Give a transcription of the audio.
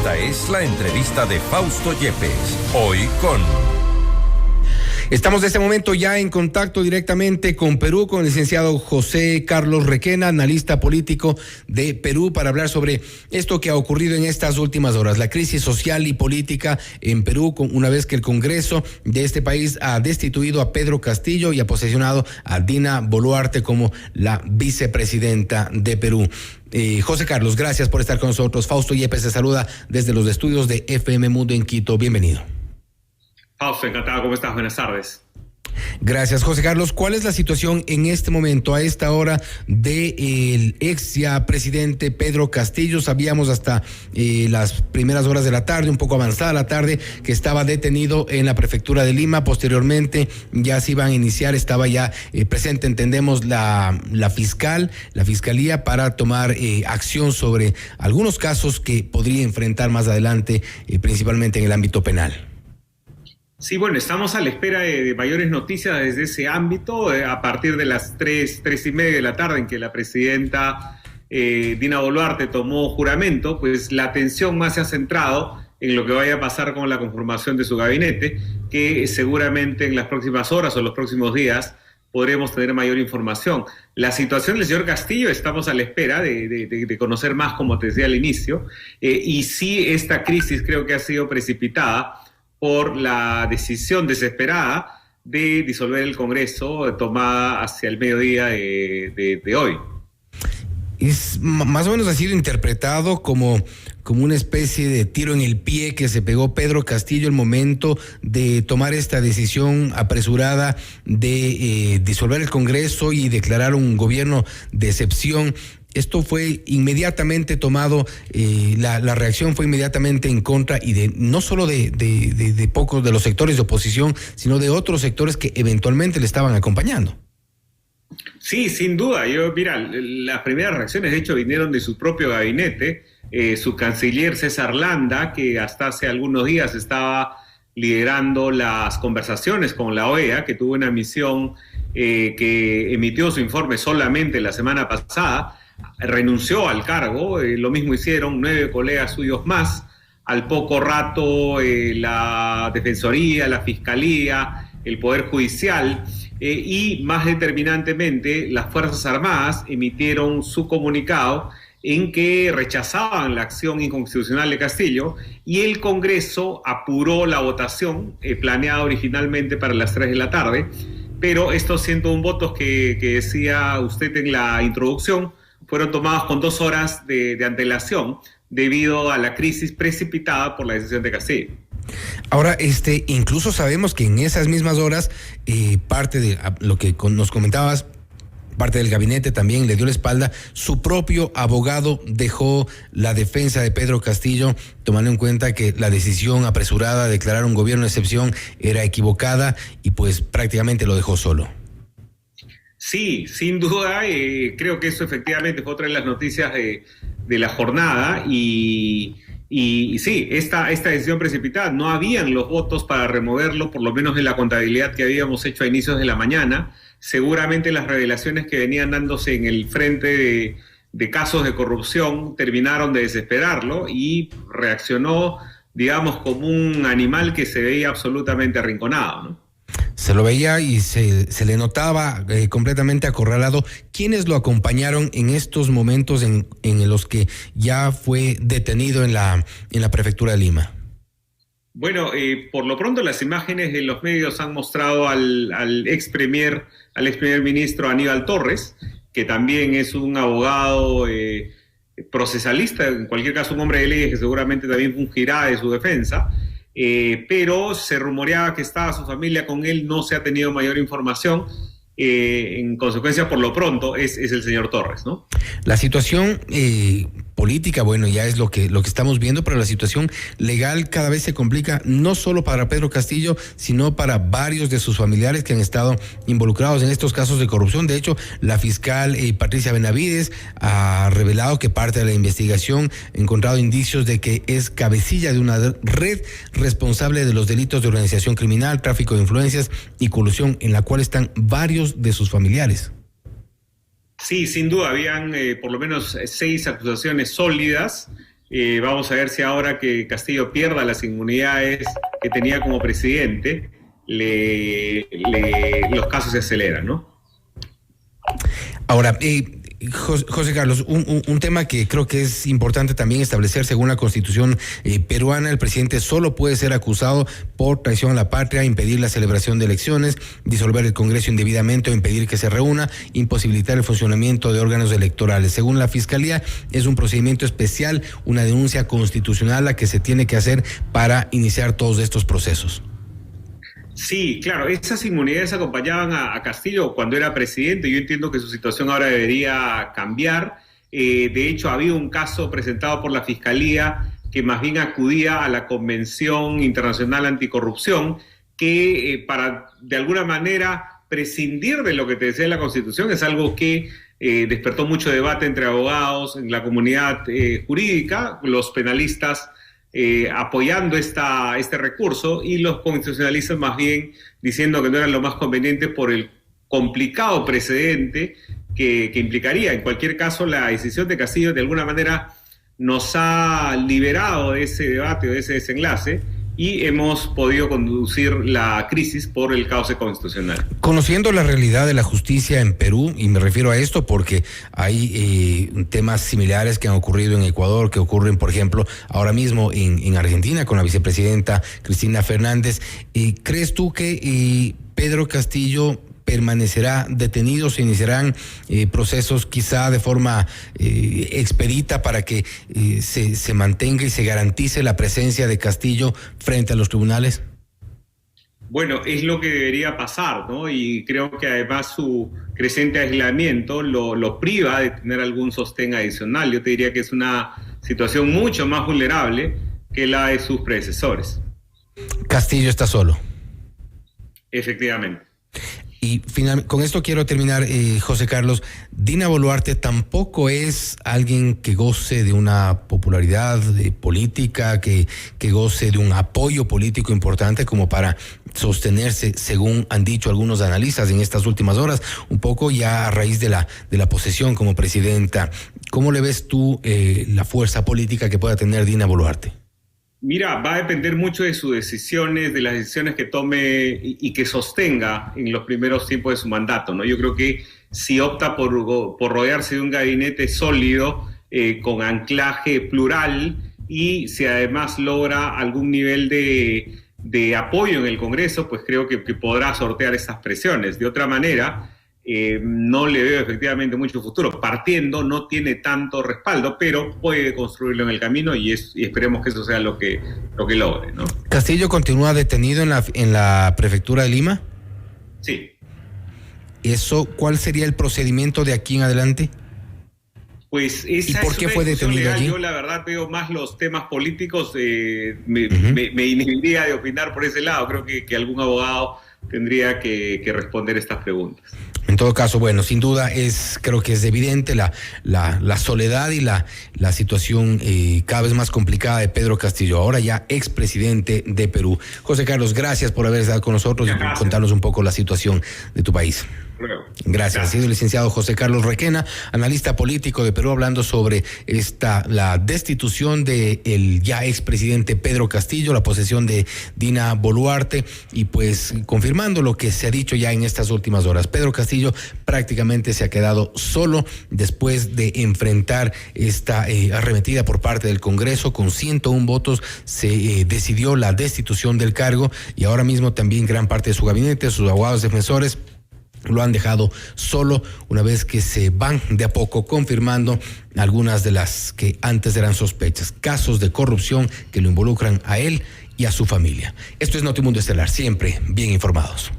Esta es la entrevista de Fausto Yepes, hoy con... Estamos de este momento ya en contacto directamente con Perú, con el licenciado José Carlos Requena, analista político de Perú, para hablar sobre esto que ha ocurrido en estas últimas horas, la crisis social y política en Perú, una vez que el Congreso de este país ha destituido a Pedro Castillo y ha posesionado a Dina Boluarte como la vicepresidenta de Perú. José Carlos, gracias por estar con nosotros. Fausto Yepes se saluda desde los estudios de FM Mundo en Quito. Bienvenido. Fausto, encantado, ¿cómo estás? Buenas tardes. Gracias, José Carlos. ¿Cuál es la situación en este momento, a esta hora, del ex ya presidente Pedro Castillo? Sabíamos hasta las primeras horas de la tarde, un poco avanzada la tarde, que estaba detenido en la prefectura de Lima. Posteriormente ya se iban a iniciar, estaba ya presente, entendemos, la fiscalía para tomar acción sobre algunos casos que podría enfrentar más adelante, principalmente en el ámbito penal. Sí, bueno, estamos a la espera de mayores noticias desde ese ámbito, a partir de las 3:30 de la tarde, en que la presidenta Dina Boluarte tomó juramento. Pues la atención más se ha centrado en lo que vaya a pasar con la conformación de su gabinete, que seguramente en las próximas horas o los próximos días podremos tener mayor información. La situación del señor Castillo, estamos a la espera de conocer más, como te decía al inicio, y sí, esta crisis creo que ha sido precipitada por la decisión desesperada de disolver el Congreso, tomada hacia el mediodía de hoy. Es más o menos, ha sido interpretado como una especie de tiro en el pie que se pegó Pedro Castillo el momento de tomar esta decisión apresurada de disolver el Congreso y declarar un gobierno de excepción. Esto fue inmediatamente tomado, la reacción fue inmediatamente en contra, y no solo de pocos de los sectores de oposición, sino de otros sectores que eventualmente le estaban acompañando. Sí, sin duda. Mira, las primeras reacciones de hecho vinieron de su propio gabinete. Su canciller César Landa, que hasta hace algunos días estaba liderando las conversaciones con la OEA, que tuvo una misión que emitió su informe solamente la semana pasada, renunció al cargo. Lo mismo hicieron 9 colegas suyos más. Al poco rato la Defensoría, la Fiscalía, el Poder Judicial y más determinantemente las Fuerzas Armadas emitieron su comunicado en que rechazaban la acción inconstitucional de Castillo, y el Congreso apuró la votación planeada originalmente para las 3 de la tarde, pero estos 101 votos que decía usted en la introducción fueron tomados con 2 horas de antelación debido a la crisis precipitada por la decisión de Castillo. Ahora, incluso sabemos que en esas mismas horas, parte de lo que nos comentabas, parte del gabinete también le dio la espalda. Su propio abogado dejó la defensa de Pedro Castillo, tomando en cuenta que la decisión apresurada de declarar un gobierno de excepción era equivocada, y pues prácticamente lo dejó solo. Sí, sin duda, creo que eso efectivamente fue otra de las noticias de la jornada, y sí, esta decisión precipitada, no habían los votos para removerlo, por lo menos en la contabilidad que habíamos hecho a inicios de la mañana. Seguramente las revelaciones que venían dándose en el frente de casos de corrupción terminaron de desesperarlo, y reaccionó, digamos, como un animal que se veía absolutamente arrinconado, ¿no? Se lo veía y se le notaba completamente acorralado. ¿Quiénes lo acompañaron en estos momentos en los que ya fue detenido en la prefectura de Lima? Bueno, por lo pronto las imágenes de los medios han mostrado al ex primer ministro Aníbal Torres, que también es un abogado procesalista, en cualquier caso un hombre de leyes que seguramente también fungirá de su defensa. Pero se rumoreaba que estaba su familia con él, no se ha tenido mayor información. En consecuencia, por lo pronto, es el señor Torres, ¿no? La situación política, bueno, ya es lo que estamos viendo, pero la situación legal cada vez se complica, no solo para Pedro Castillo, sino para varios de sus familiares que han estado involucrados en estos casos de corrupción. De hecho, la fiscal Patricia Benavides ha revelado que parte de la investigación ha encontrado indicios de que es cabecilla de una red responsable de los delitos de organización criminal, tráfico de influencias y colusión, en la cual están varios de sus familiares. Sí, sin duda, habían por lo menos 6 acusaciones sólidas Vamos a ver si ahora que Castillo pierda las inmunidades que tenía como presidente, los casos se aceleran, ¿no? Ahora, José Carlos, un tema que creo que es importante también establecer: según la Constitución peruana, el presidente solo puede ser acusado por traición a la patria, impedir la celebración de elecciones, disolver el Congreso indebidamente o impedir que se reúna, imposibilitar el funcionamiento de órganos electorales. Según la Fiscalía, es un procedimiento especial, una denuncia constitucional la que se tiene que hacer para iniciar todos estos procesos. Sí, claro, esas inmunidades acompañaban a Castillo cuando era presidente. Yo entiendo que su situación ahora debería cambiar. De hecho, había un caso presentado por la Fiscalía que más bien acudía a la Convención Internacional Anticorrupción, que para, de alguna manera, prescindir de lo que te decía la Constitución es algo que despertó mucho debate entre abogados, en la comunidad jurídica, los penalistas apoyando este recurso y los constitucionalistas más bien diciendo que no era lo más conveniente por el complicado precedente que implicaría. En cualquier caso, la decisión de Castillo de alguna manera nos ha liberado de ese debate o de ese desenlace y hemos podido conducir la crisis por el cauce constitucional. Conociendo la realidad de la justicia en Perú, y me refiero a esto porque hay temas similares que han ocurrido en Ecuador, que ocurren, por ejemplo, ahora mismo en Argentina con la vicepresidenta Cristina Fernández, ¿crees tú que Pedro Castillo permanecerá detenido? ¿Se iniciarán procesos quizá de forma expedita para que se mantenga y se garantice la presencia de Castillo frente a los tribunales? Bueno, es lo que debería pasar, ¿no? Y creo que además su creciente aislamiento lo priva de tener algún sostén adicional. Yo te diría que es una situación mucho más vulnerable que la de sus predecesores. Castillo está solo. Efectivamente. Y con esto quiero terminar, José Carlos. Dina Boluarte tampoco es alguien que goce de una popularidad política, que goce de un apoyo político importante como para sostenerse, según han dicho algunos analistas en estas últimas horas, un poco ya a raíz de la posesión como presidenta. ¿Cómo le ves tú la fuerza política que pueda tener Dina Boluarte? Mira, va a depender mucho de sus decisiones, de las decisiones que tome y que sostenga en los primeros tiempos de su mandato, ¿no? Yo creo que si opta por rodearse de un gabinete sólido, con anclaje plural, y si además logra algún nivel de apoyo en el Congreso, pues creo que podrá sortear esas presiones. De otra manera, no le veo efectivamente mucho futuro. Partiendo no tiene tanto respaldo, pero puede construirlo en el camino y esperemos que eso sea lo que logre, ¿no? ¿Castillo continúa detenido en la prefectura de Lima? Sí. ¿Cuál sería el procedimiento de aquí en adelante? Pues esa ¿Y por qué fue detenido legal. allí? Yo la verdad veo más los temas políticos, me inhibiría de opinar por ese lado. Creo que algún abogado tendría que responder estas preguntas. En todo caso, bueno, sin duda creo que es evidente la soledad y la situación cada vez más complicada de Pedro Castillo, ahora ya expresidente de Perú. José Carlos, gracias por haber estado con nosotros y por contarnos un poco la situación de tu país. Gracias. Ha sido el licenciado José Carlos Requena, analista político de Perú, hablando sobre la destitución de el ya expresidente Pedro Castillo, la posesión de Dina Boluarte y pues confirmando lo que se ha dicho ya en estas últimas horas. Pedro Castillo prácticamente se ha quedado solo después de enfrentar esta arremetida por parte del Congreso. Con 101 votos se decidió la destitución del cargo y ahora mismo también gran parte de su gabinete, sus abogados defensores, lo han dejado solo una vez que se van de a poco confirmando algunas de las que antes eran sospechas, casos de corrupción que lo involucran a él y a su familia. Esto es Notimundo Estelar, siempre bien informados.